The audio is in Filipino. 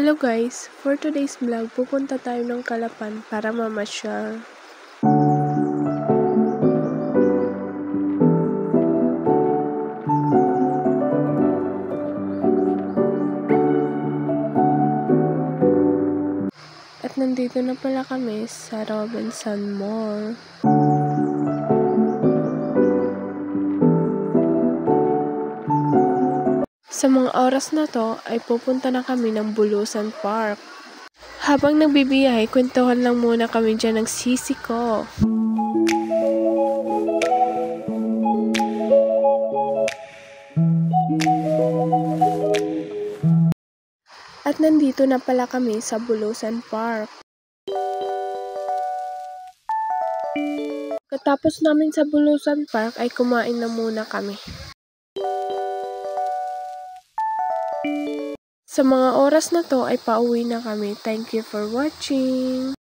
Hello guys! For today's vlog, pupunta tayo ng Calapan para mamasyal. At nandito na pala kami sa Robinson Mall. Sa mga oras na to ay pupunta na kami ng Bulusan Park. Habang nagbibiyahe, kwentuhan lang muna kami dyan ng sisi ko. At nandito na pala kami sa Bulusan Park. Katapos namin sa Bulusan Park ay kumain na muna kami. Sa mga oras na to ay pauwi na kami. Thank you for watching!